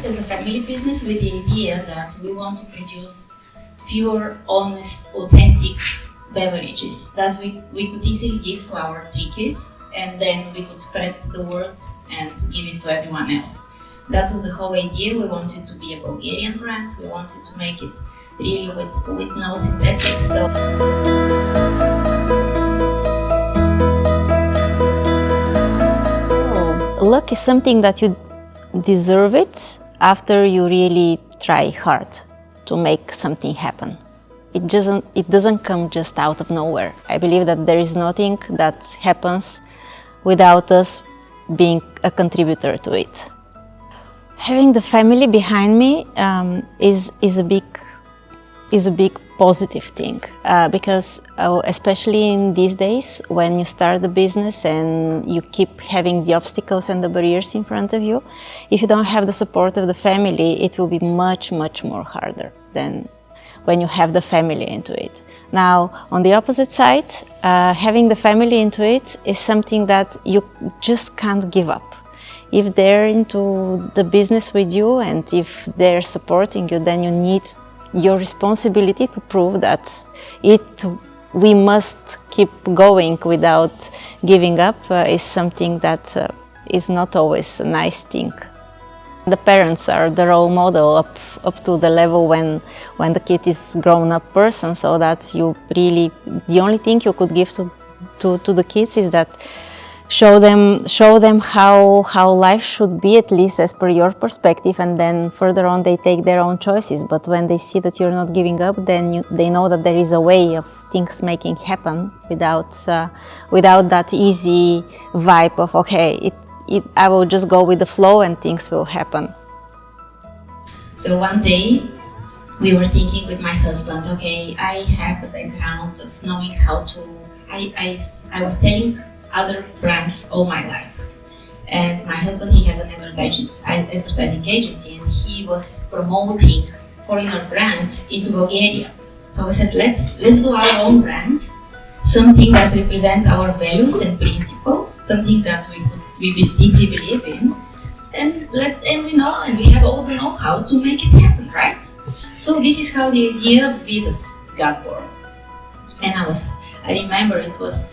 started as a family business with the idea that we want to produce pure, honest, authentic beverages that we could easily give to our 3 kids, and then we could spread the word and give it to everyone else. That was the whole idea. We wanted to be a Bulgarian brand. We wanted to make it really with no synthetics. So. Luck is something that you deserve it after you really try hard to make something happen. It doesn't come just out of nowhere. I believe that there is nothing that happens without us being a contributor to it. Having the family behind me is a big positive thing because especially in these days when you start the business and you keep having the obstacles and the barriers in front of you, if you don't have the support of the family, it will be much more harder than when you have the family into it. Now, on the opposite side, having the family into it is something that you just can't give up. If they're into the business with you and if they're supporting you, then you need your responsibility to prove that we must keep going without giving up is something that is not always a nice thing. The parents are the role model up to the level when the kid is grown-up person, so that you really, the only thing you could give to the kids is that show them how life should be, at least as per your perspective, and then further on they take their own choices. But when they see that you're not giving up, then they know that there is a way of things making happen without that easy vibe of okay, I will just go with the flow and things will happen. So one day we were thinking with my husband, okay, I have the background of knowing how to, I was selling other brands all my life. And my husband, he has an advertising agency, and he was promoting foreigner brands into Bulgaria. So we said, let's do our own brand, something that represents our values and principles, something that we deeply believe in, and we have all the know-how to make it happen, right? So this is how the idea of VIDAS got born. And I remember it was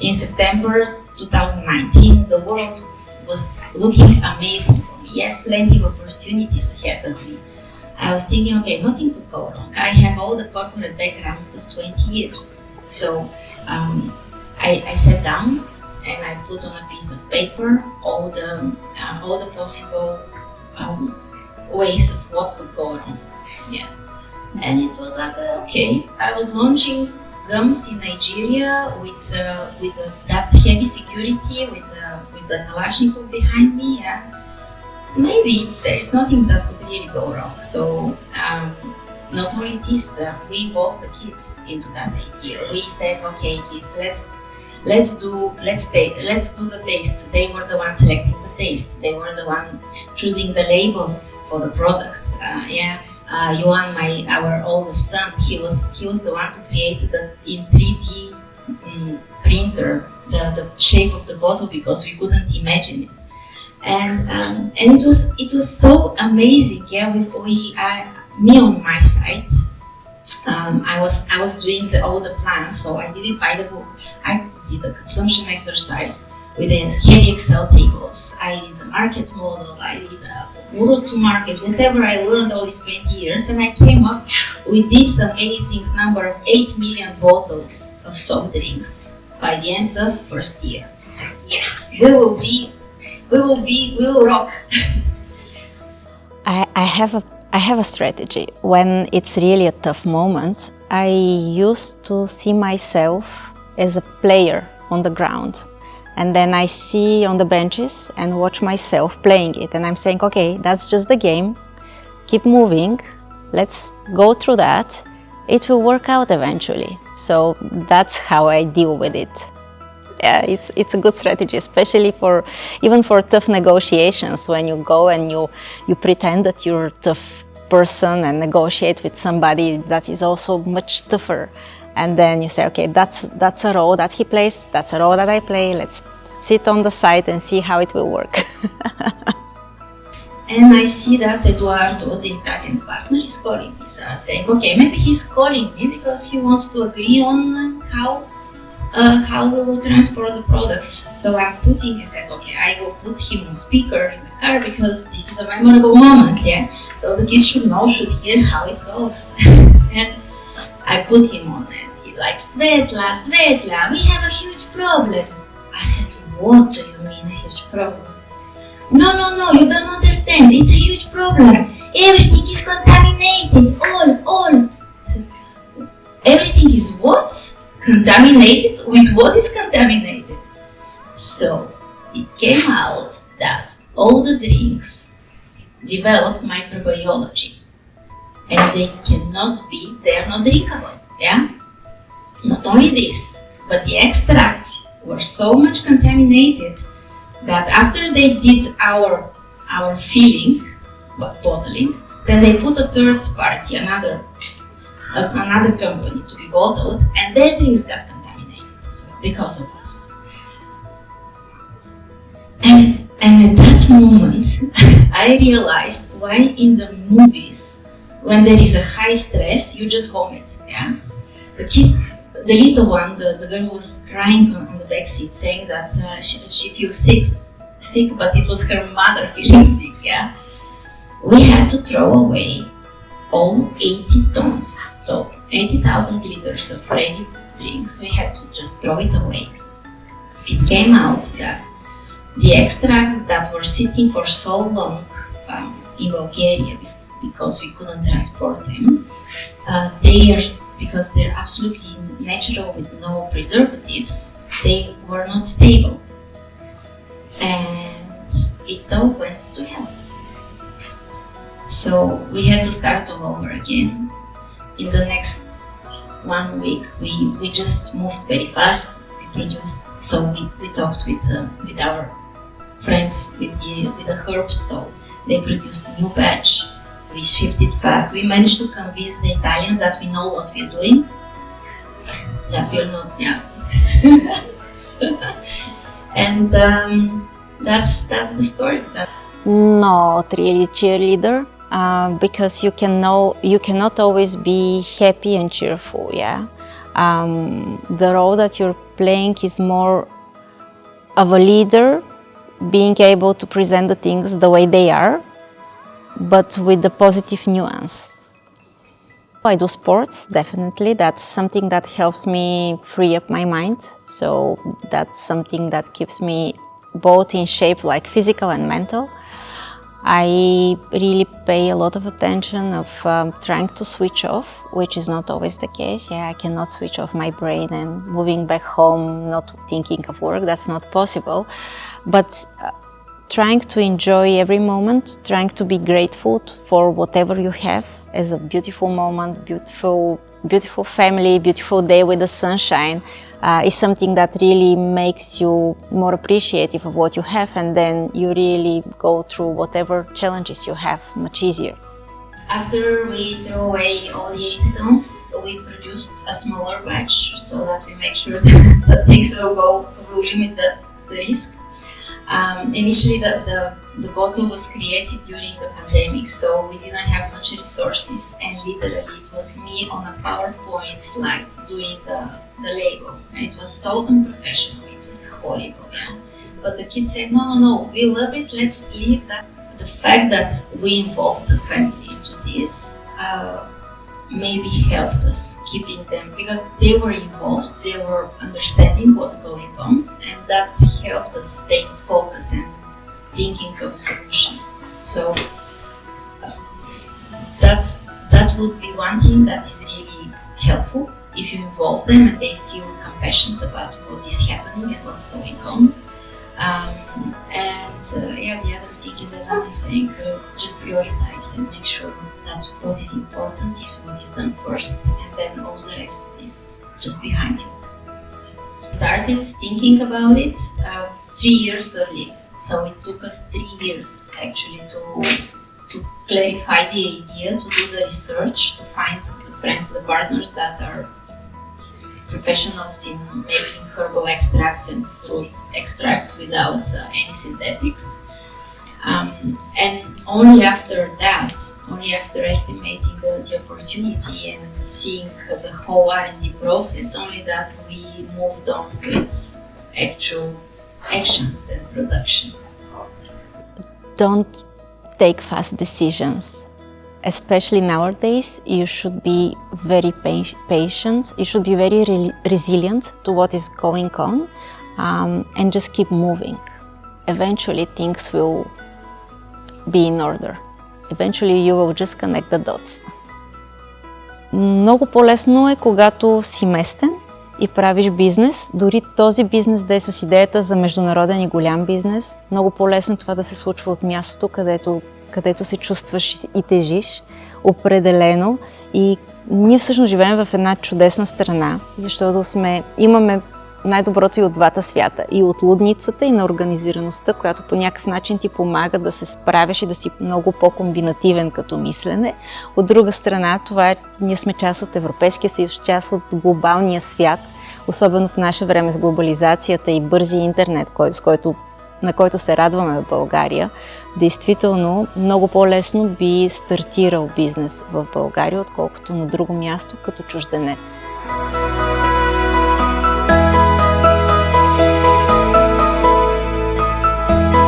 in September 2019, the world was looking amazing for me. I had plenty of opportunities ahead of me. I was thinking, okay, nothing could go wrong. I have all the corporate background of 20 years. So I sat down and I put on a piece of paper all the possible ways of what could go wrong. Yeah, and it was like okay. I was launching gums in Nigeria with that heavy security, with the Kalashnikov behind me. Yeah, maybe there is nothing that could really go wrong. So not only this, we involved the kids into that idea. We said, okay, kids, let's do the tastes. They were the ones selecting the tastes. They were the one choosing the labels for the products. Johan, our oldest son, he was the one to create in 3D printer the shape of the bottle, because we couldn't imagine it. And it was so amazing. Yeah, me on my side, I was doing all the plans, so I didn't buy the book. I did the consumption exercise with the heavy Excel tables. I did the market model. I did route to market, whatever I learned all these 20 years, and I came up with this amazing number of 8 million bottles of soft drinks by the end of first year. I said, yeah, we will rock. I have a strategy. When it's really a tough moment, I used to see myself as a player on the ground. And then I see on the benches and watch myself playing it. And I'm saying, okay, that's just the game. Keep moving. Let's go through that. It will work out eventually. So that's how I deal with it. Yeah, it's a good strategy, especially even for tough negotiations, when you go and you pretend that you're a tough person and negotiate with somebody that is also much tougher. And then you say, okay, that's a role that he plays, that's a role that I play, let's sit on the side and see how it will work. And I see that Eduardo, the Italian partner, is calling me, saying, okay, maybe he's calling me because he wants to agree on how we will transport the products. So I said, okay, I will put him on speaker in the car because this is a memorable moment, yeah? So the kids should hear how it goes. And I put him on it. He's like, Svetla, we have a huge problem. I said, what do you mean a huge problem? No, you don't understand. It's a huge problem. Everything is contaminated. All. I said, everything is what? Contaminated? With what is contaminated? So it came out that all the drinks developed microbiology and they are not drinkable, yeah? Not only this, but the extracts were so much contaminated that after they did our filling, bottling, then they put a third party, another company to be bottled, and their drinks got contaminated as well because of us. And at that moment, I realized why in the movies, when there is a high stress, you just vomit, yeah? The little one, the girl was crying on the back seat, saying that she feels sick, but it was her mother feeling sick, yeah? We had to throw away all 80 tons, so 80,000 liters of ready drinks, we had to just throw it away. It came out that the extracts that were sitting for so long in Bulgaria because we couldn't transport them, because they're absolutely natural with no preservatives, they were not stable. And it all went to hell. So we had to start all over again. In the next 1 week, we just moved very fast. We produced, so we talked with our friends with the herbs, so they produced a new batch. We shipped it fast. We managed to convince the Italians that we know what we're doing, that we're not, yeah. And that's the story. Not really cheerleader, because you cannot always be happy and cheerful, yeah. The role that you're playing is more of a leader, being able to present the things the way they are, but with the positive nuance. I do sports, definitely. That's something that helps me free up my mind. So that's something that keeps me both in shape, like physical and mental. I really pay a lot of attention of trying to switch off, which is not always the case. Yeah, I cannot switch off my brain and moving back home, not thinking of work. That's not possible. But trying to enjoy every moment, trying to be grateful for whatever you have as a beautiful moment, beautiful family, beautiful day with the sunshine, is something that really makes you more appreciative of what you have, and then you really go through whatever challenges you have much easier. After we throw away all the 80 tons, we produced a smaller batch so that we make sure that things will limit the risk. Initially, the bottle was created during the pandemic, so we didn't have much resources, and literally it was me on a PowerPoint slide doing the label, and it was so unprofessional, it was horrible, yeah. But the kids said, no, we love it, let's leave that. The fact that we involved the family into this maybe helped us keeping them, because they were involved, they were understanding what's going on, and that helped us stay focused and thinking of a solution. So that would be one thing that is really helpful if you involve them and they feel compassionate about what is happening and what's going on. The other thing is, as I was saying, just prioritize and make sure that what is important is what is done first, and then all the rest is just behind you. Started thinking about it 3 years early, so it took us 3 years actually to clarify the idea, to do the research, to find the friends, the partners that are professionals in making herbal extracts and fruit extracts without any synthetics. And only after that, only after estimating the opportunity and seeing the whole R&D process, only that we moved on with actual actions and production. Don't take fast decisions. Especially nowadays, you should be very patient, you should be very resilient to what is going on, and just keep moving. Eventually things will be in order. Eventually you will just connect the dots. Много по-лесно е, когато си местен и правиш бизнес, дори този бизнес да е с идеята за международен и голям бизнес. Много по-лесно това да се случва от мястото, където се чувстваш и тежиш определено. И ние всъщност живеем в една чудесна страна, защото имаме най-доброто и от двата свята. И от лудницата, и на организираността, която по някакъв начин ти помага да се справиш и да си много по-комбинативен като мислене. От друга страна, ние сме част от Европейския съюз, част от глобалния свят, особено в наше време с глобализацията и бързия интернет, на който се радваме в България. Действително, много по-лесно би стартирал бизнес в България, отколкото на друго място като чужденец.